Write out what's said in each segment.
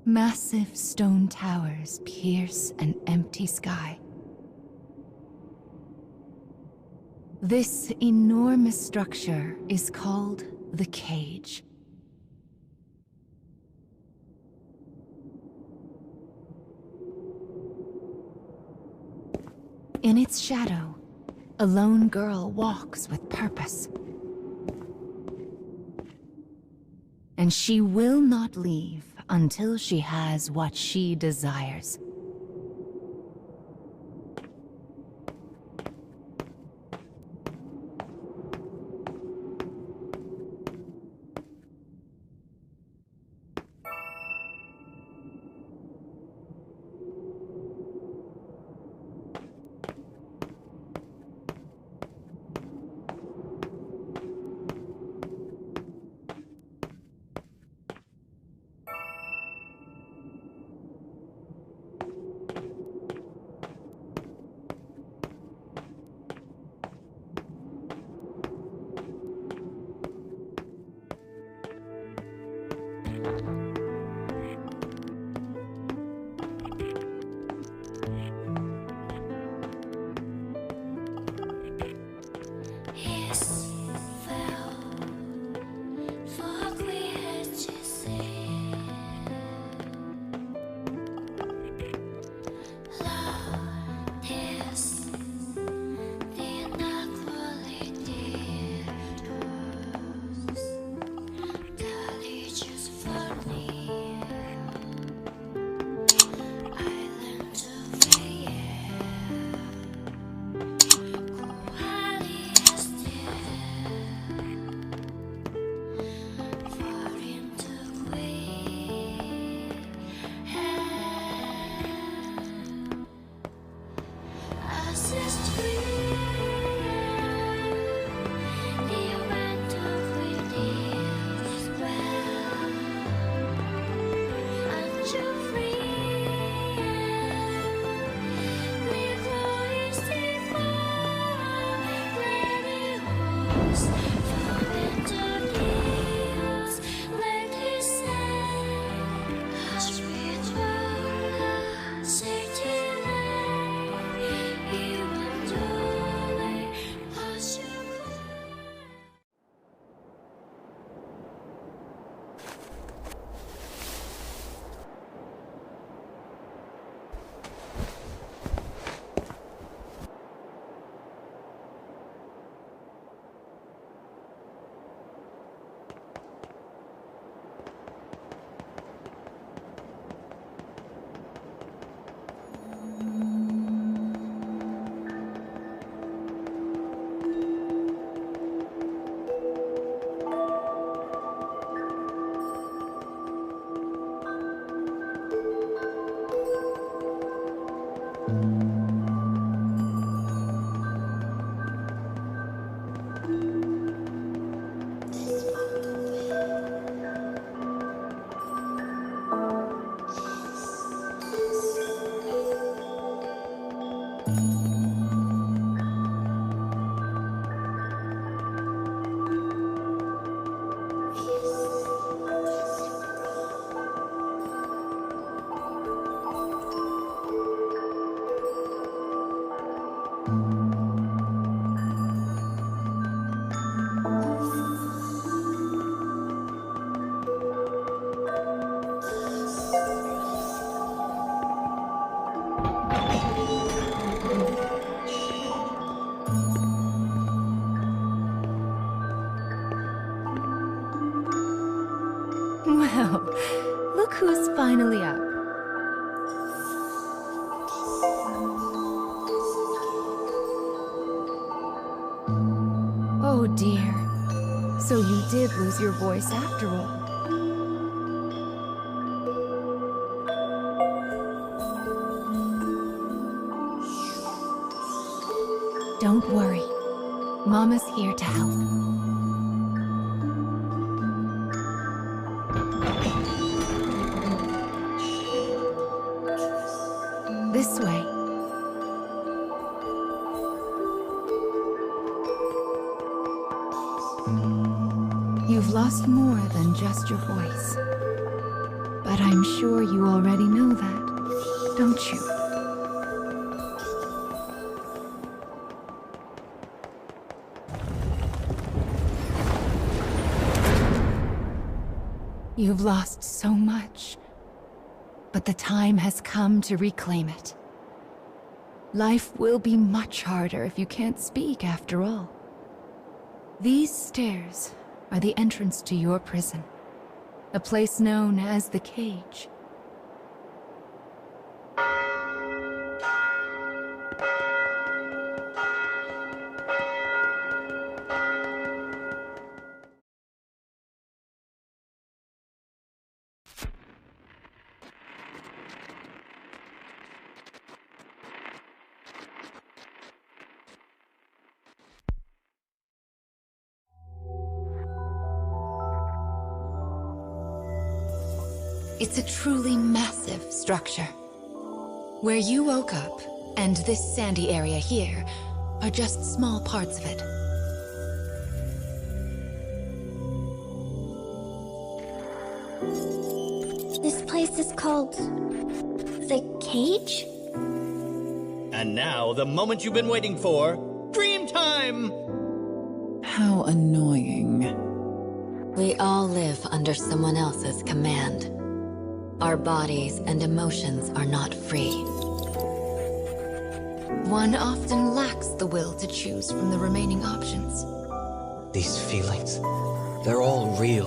Massive stone towers pierce an empty sky. This enormous structure is called the Cage. In its shadow, a lone girl walks with purpose. And she will not leave until she has what she desires. Well, look who's finally up. Oh dear. So you did lose your voice after all. Don't worry. Mama's here to help. This way. You've lost more than just your voice. But I'm sure you already know that, don't you? You've lost so much, but the time has come to reclaim it. Life will be much harder if you can't speak after all. These stairs are the entrance to your prison, a place known as the Cage. It's a truly massive structure. Where you woke up, and this sandy area here, are just small parts of it. This place is called... the Cage? And now, the moment you've been waiting for, dream time! How annoying. We all live under someone else's command. Our bodies and emotions are not free. One often lacks the will to choose from the remaining options. These feelings, they're all real.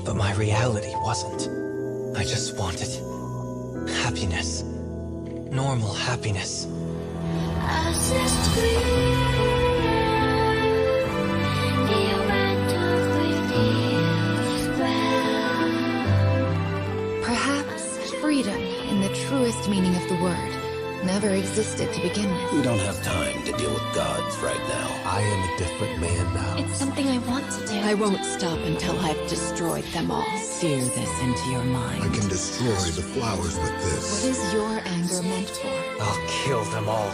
But my reality wasn't. I just wanted happiness. Normal happiness. Perhaps freedom, in the truest meaning of the word, never existed to begin with. We don't have time to deal with gods right now. I am a different man now. It's something I want to do. I won't stop until I've destroyed them all. Sear this into your mind. I can destroy the flowers with What this. is your anger meant for? I'll kill them all.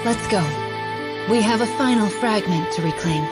Let's go. We have a final fragment to reclaim.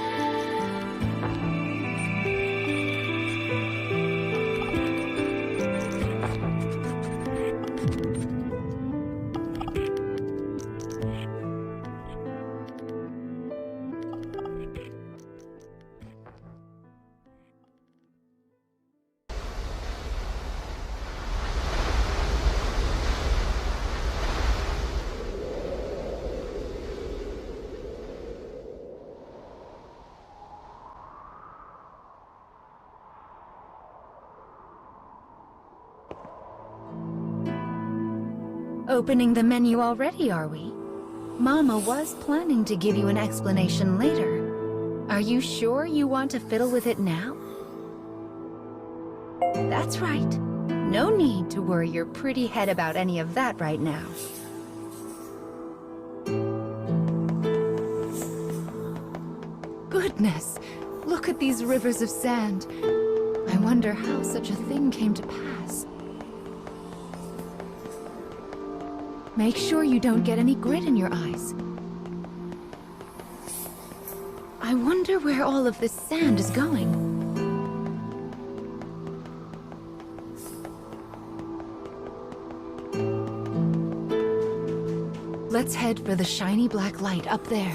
Opening the menu already, are we? Mama was planning to give you an explanation later. Are you sure you want to fiddle with it now? That's right. No need to worry your pretty head about any of that right now. Goodness, look at these rivers of sand. I wonder how such a thing came to pass. Make sure you don't get any grit in your eyes. I wonder where all of this sand is going. Let's head for the shiny black light up there.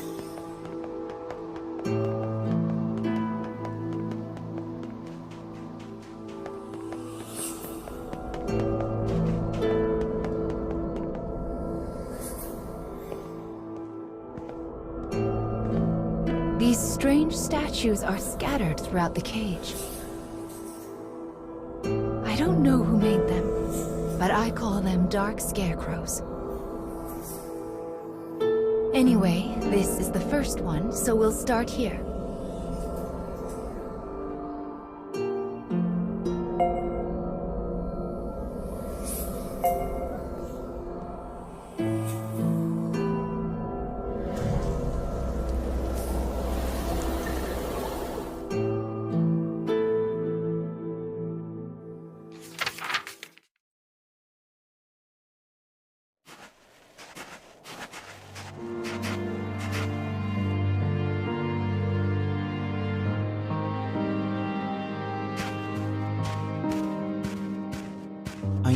These strange statues are scattered throughout the cage. I don't know who made them, but I call them dark scarecrows. Anyway, this is the first one, so we'll start here.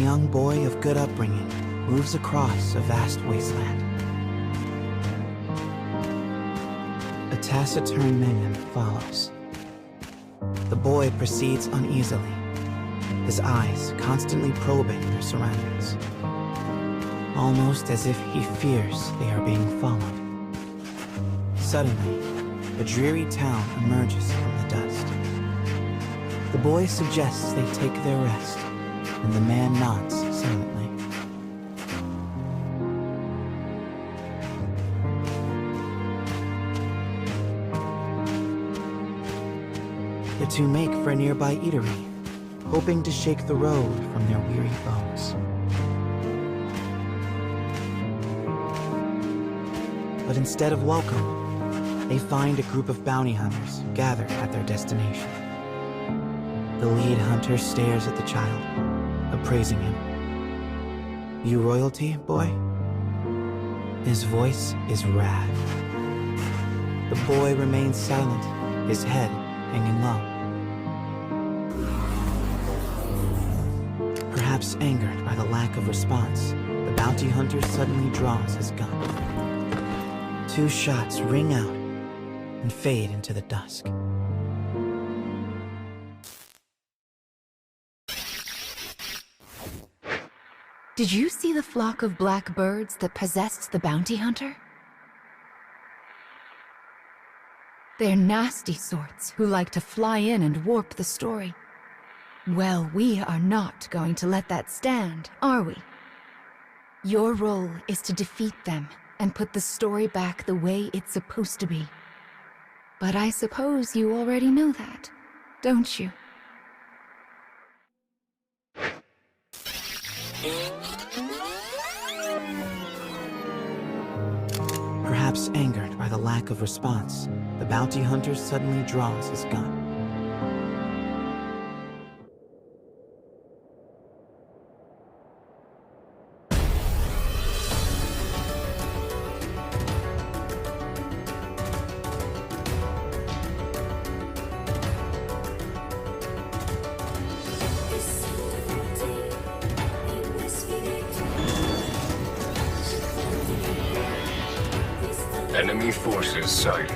young boy of good upbringing moves across a vast wasteland. A taciturn minion follows. The boy proceeds uneasily, his eyes constantly probing their surroundings, almost as if he fears they are being followed. Suddenly, a dreary town emerges from the dust. The boy suggests they take their rest, and the man nods silently. The two make for a nearby eatery, hoping to shake the road from their weary bones. But instead of welcome, they find a group of bounty hunters gathered at their destination. The lead hunter stares at the child, appraising him. "You royalty, boy?" His voice is wrath. The boy remains silent, his head hanging low. Perhaps angered by the lack of response, the bounty hunter suddenly draws his gun. 2 shots ring out and fade into the dusk. Did you see the flock of black birds that possessed the bounty hunter? They're nasty sorts who like to fly in and warp the story. Well, we are not going to let that stand, are we? Your role is to defeat them and put the story back the way it's supposed to be. But I suppose you already know that, don't you? Perhaps angered by the lack of response, the bounty hunter suddenly draws his gun. Enemy forces sighted.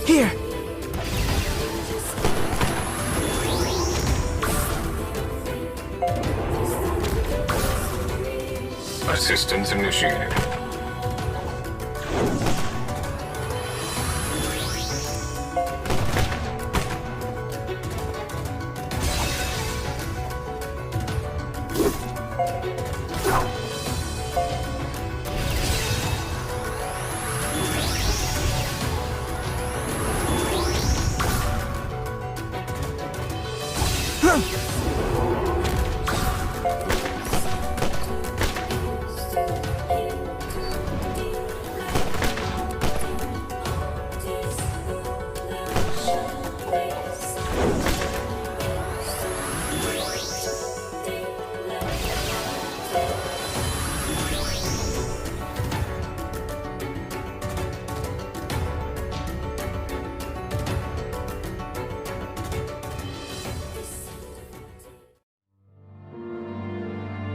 Here! Assistance initiated.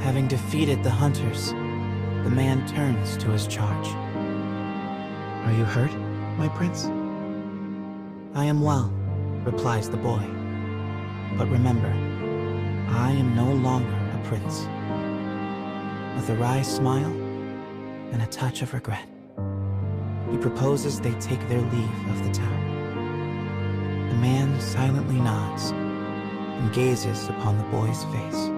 Having defeated the hunters, the man turns to his charge. "Are you hurt, my prince?" "I am well," replies the boy. "But remember, I am no longer a prince." With a wry smile and a touch of regret, he proposes they take their leave of the town. The man silently nods and gazes upon the boy's face.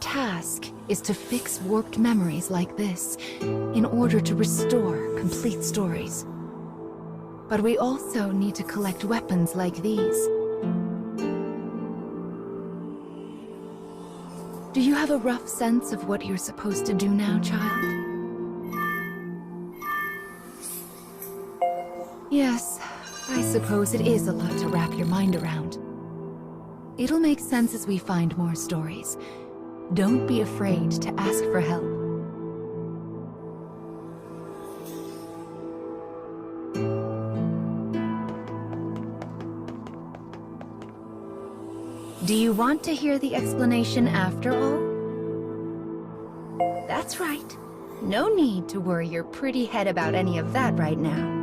Our task is to fix warped memories like this in order to restore complete stories. But we also need to collect weapons like these. Do you have a rough sense of what you're supposed to do now, child? Yes, I suppose it is a lot to wrap your mind around. It'll make sense as we find more stories. Don't be afraid to ask for help. Do you want to hear the explanation after all? That's right. No need to worry your pretty head about any of that right now.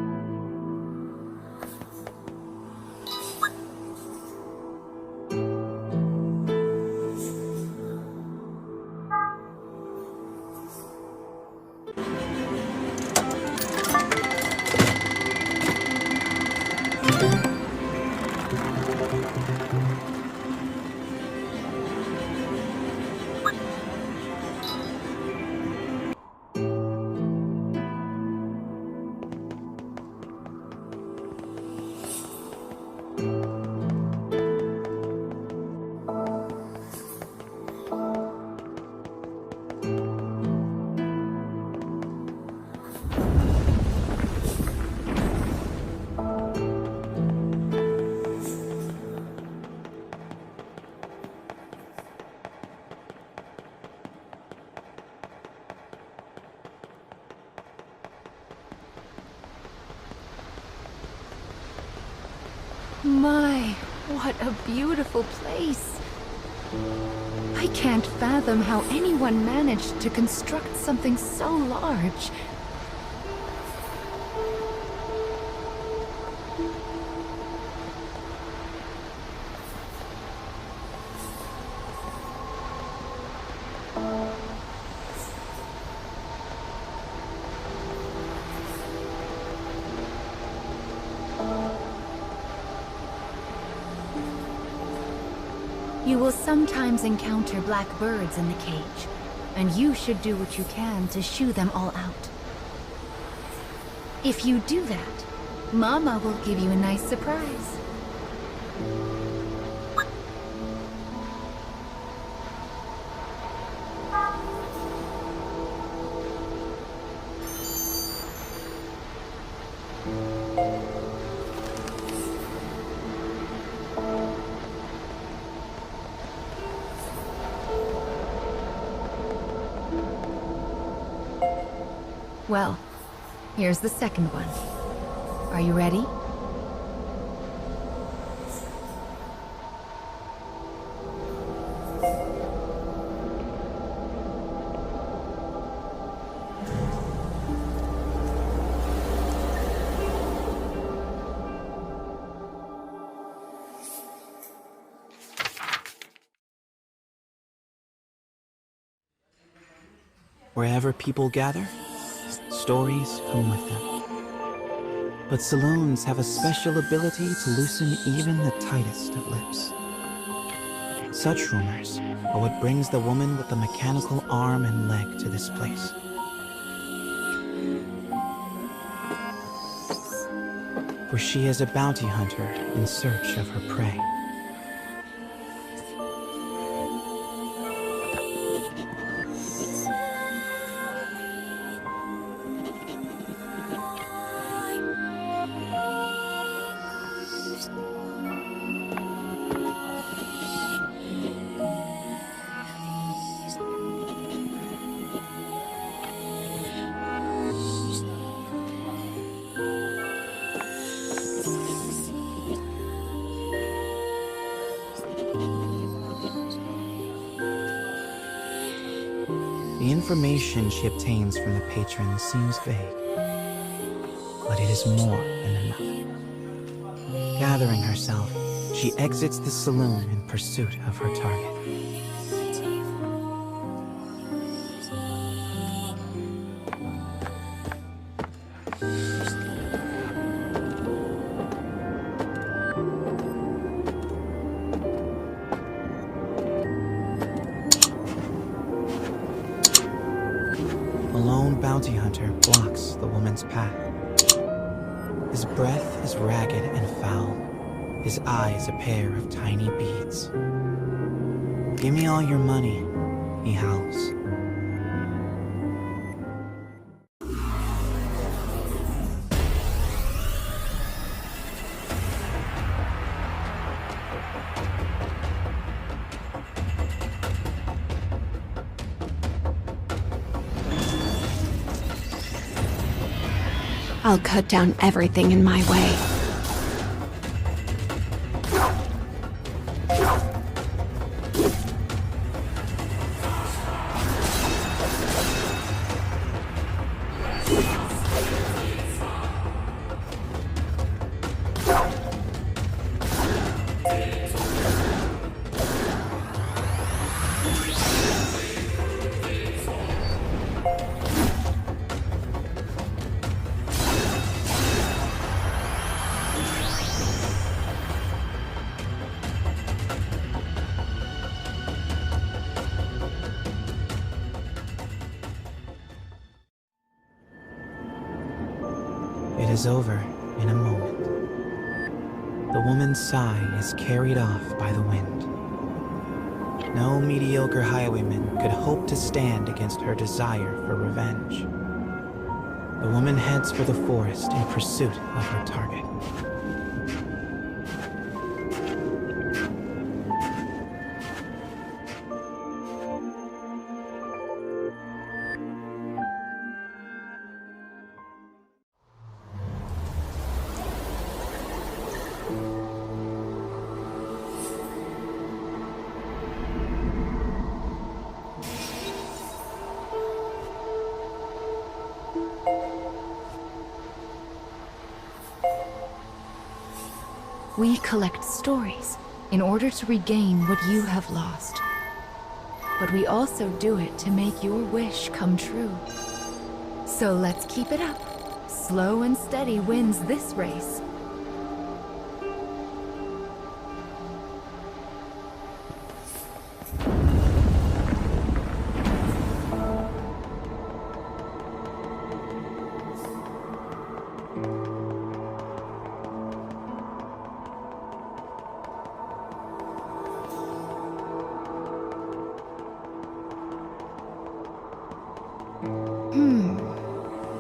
My, what a beautiful place. I can't fathom how anyone managed to construct something so large. You will sometimes encounter black birds in the cage, and you should do what you can to shoo them all out. If you do that, Mama will give you a nice surprise. Well, here's the second one. Are you ready? Wherever people gather, stories come with them. But saloons have a special ability to loosen even the tightest of lips. Such rumors are what brings the woman with the mechanical arm and leg to this place. For she is a bounty hunter in search of her prey. The information she obtains from the patron seems vague, but it is more than enough. Gathering herself, she exits the saloon in pursuit of her target. A lone bounty hunter blocks the woman's path. His breath is ragged and foul, his eyes a pair of tiny beads. "Give me all your money," he howls. I'll cut down everything in my way. It is over in a moment. The woman's sigh is carried off by the wind. No mediocre highwayman could hope to stand against her desire for revenge. The woman heads for the forest in pursuit of her target. We collect stories in order to regain what you have lost. But we also do it to make your wish come true. So let's keep it up. Slow and steady wins this race.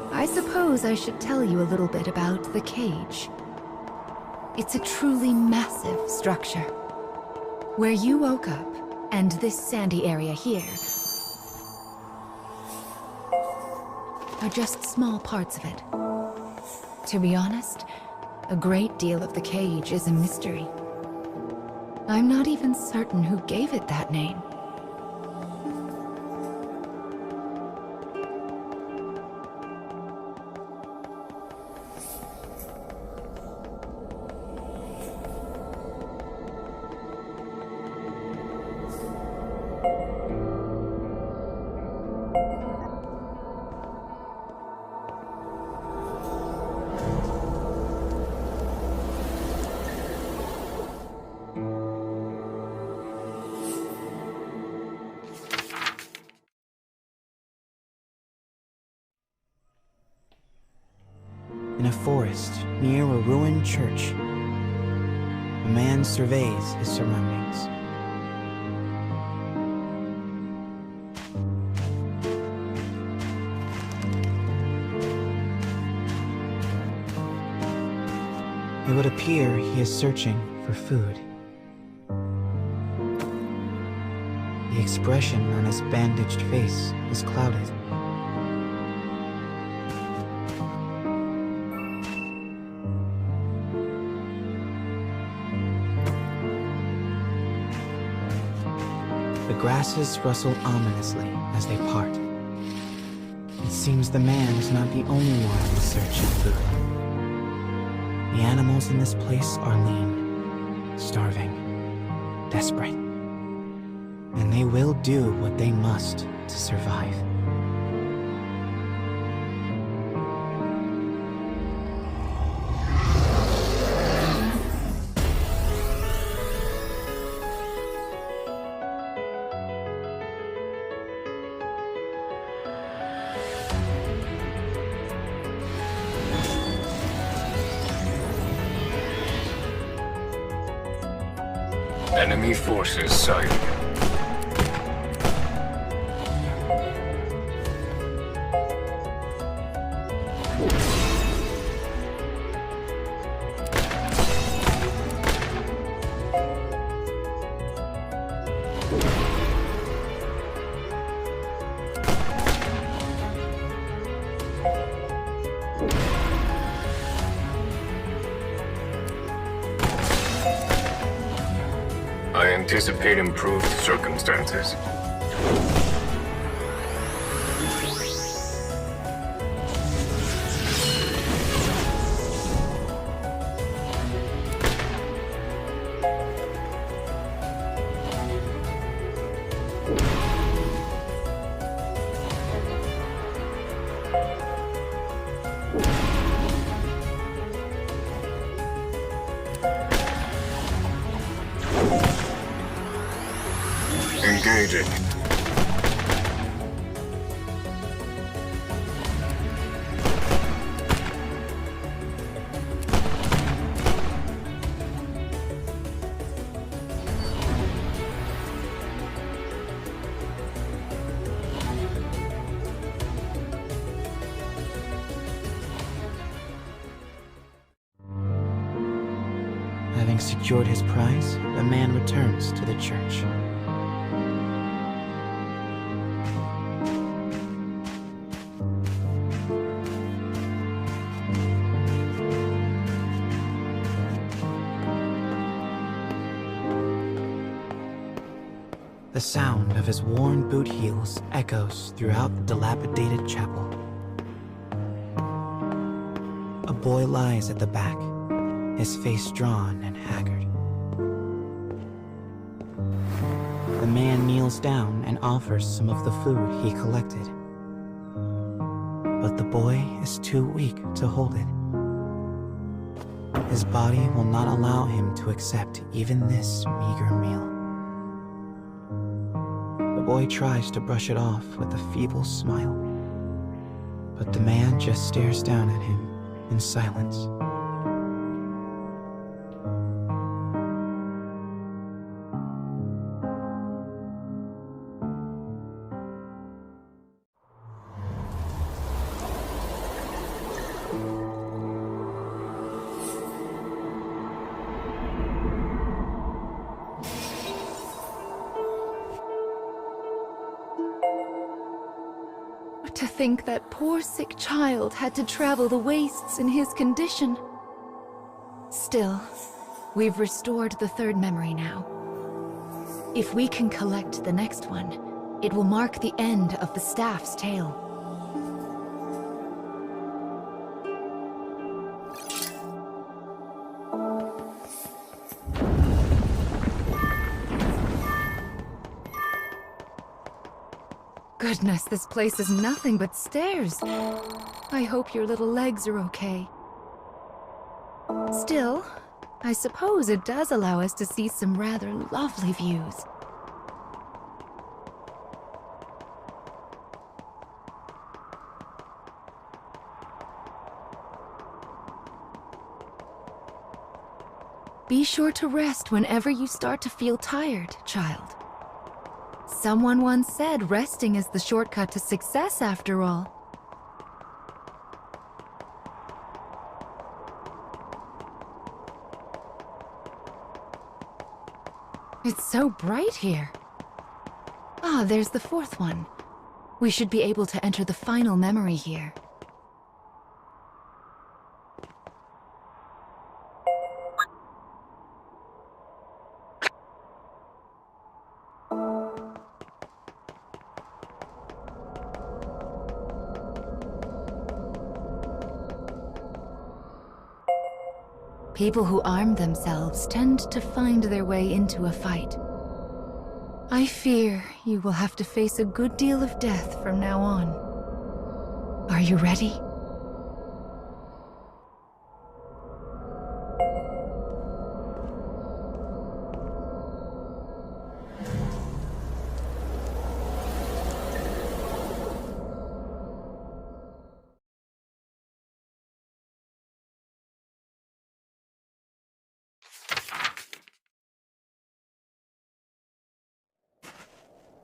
I suppose I should tell you a little bit about the cage. It's a truly massive structure. Where you woke up, and this sandy area here, are just small parts of it. To be honest, a great deal of the cage is a mystery. I'm not even certain who gave it that name. In a forest near a ruined church, a man surveys his surroundings. It would appear he is searching for food. The expression on his bandaged face is clouded. The grasses rustle ominously as they part. It seems the man is not the only one in search of food. The animals in this place are lean, starving, desperate. And they will do what they must to survive. Enemy forces sighted. I anticipate improved circumstances. Engaging. Having secured his prize, the man returns to the church. The sound of his worn boot heels echoes throughout the dilapidated chapel. A boy lies at the back, his face drawn and haggard. The man kneels down and offers some of the food he collected. But the boy is too weak to hold it. His body will not allow him to accept even this meager meal. The boy tries to brush it off with a feeble smile, but the man just stares down at him in silence. To think that poor sick child had to travel the wastes in his condition. Still, we've restored the third memory now. If we can collect the next one, it will mark the end of the staff's tale. Goodness, this place is nothing but stairs. I hope your little legs are okay. Still, I suppose it does allow us to see some rather lovely views. Be sure to rest whenever you start to feel tired, child. Someone once said resting is the shortcut to success, after all. It's so bright here. Ah, there's the fourth one. We should be able to enter the final memory here. People who arm themselves tend to find their way into a fight. I fear you will have to face a good deal of death from now on. Are you ready?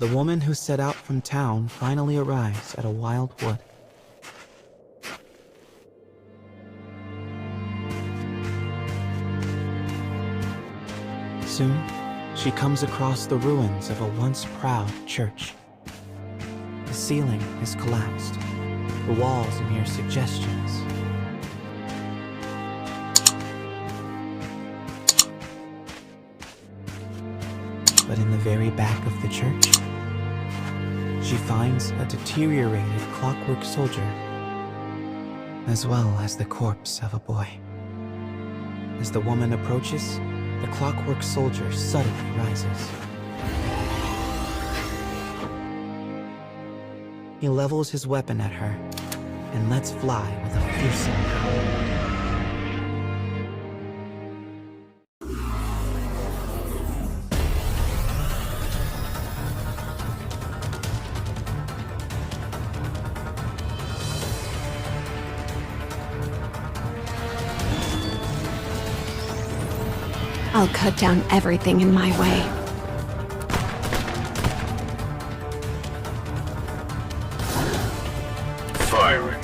The woman who set out from town finally arrives at a wild wood. Soon, she comes across the ruins of a once proud church. The ceiling is collapsed, the walls mere suggestions. But in the very back of the church, she finds a deteriorated clockwork soldier, as well as the corpse of a boy. As the woman approaches, the clockwork soldier suddenly rises. He levels his weapon at her and lets fly with a fearsome howl. I'll cut down everything in my way. Firing.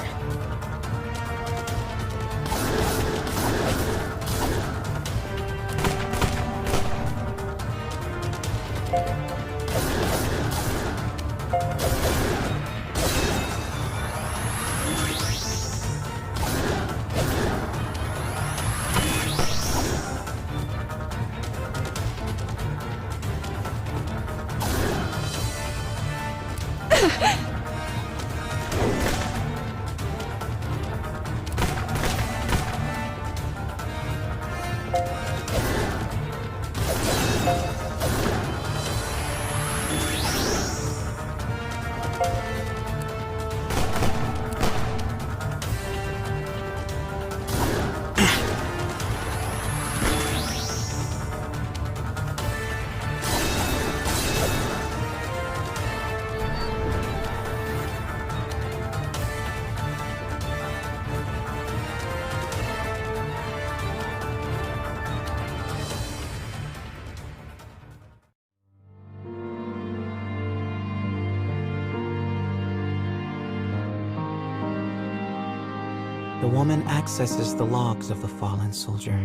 The woman accesses the logs of the fallen soldier.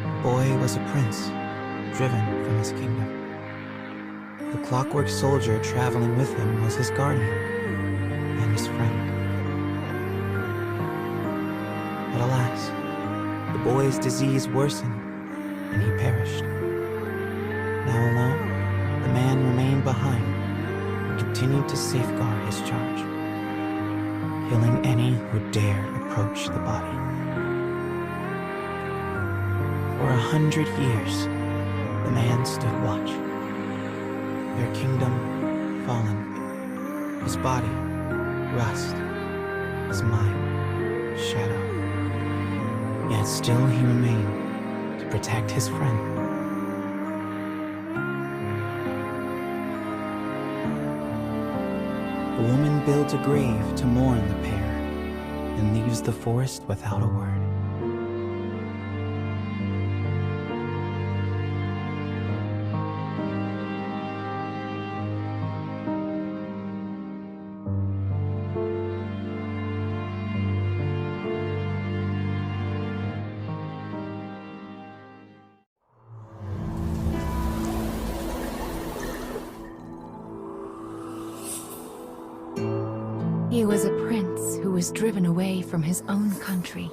The boy was a prince, driven from his kingdom. The clockwork soldier traveling with him was his guardian and his friend. But alas, the boy's disease worsened and he perished. Now alone, the man remained behind and continued to safeguard his charge, killing any who dared approach the body. For 100 years, the man stood watch. Their kingdom fallen, his body rust, his mind shadow. Yet still he remained to protect his friend. The woman builds a grave to mourn the pair and leaves the forest without a word. He was a prince who was driven away from his own country.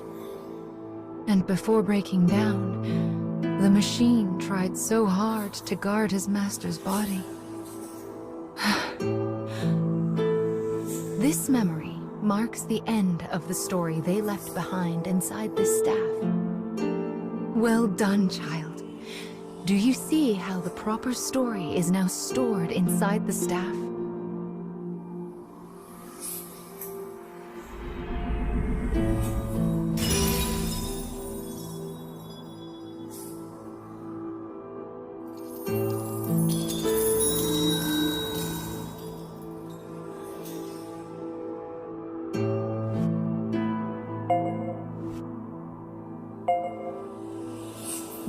And before breaking down, the machine tried so hard to guard his master's body. This memory marks the end of the story they left behind inside this staff. Well done, child. Do you see how the proper story is now stored inside the staff?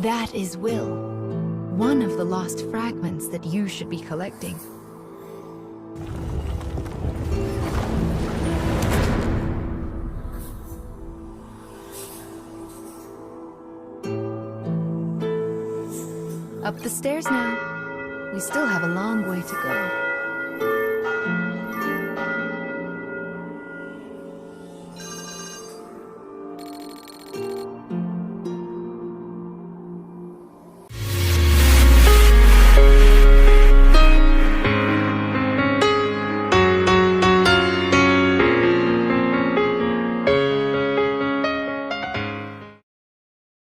That is Will, one of the lost fragments that you should be collecting. Up the stairs now. We still have a long way to go.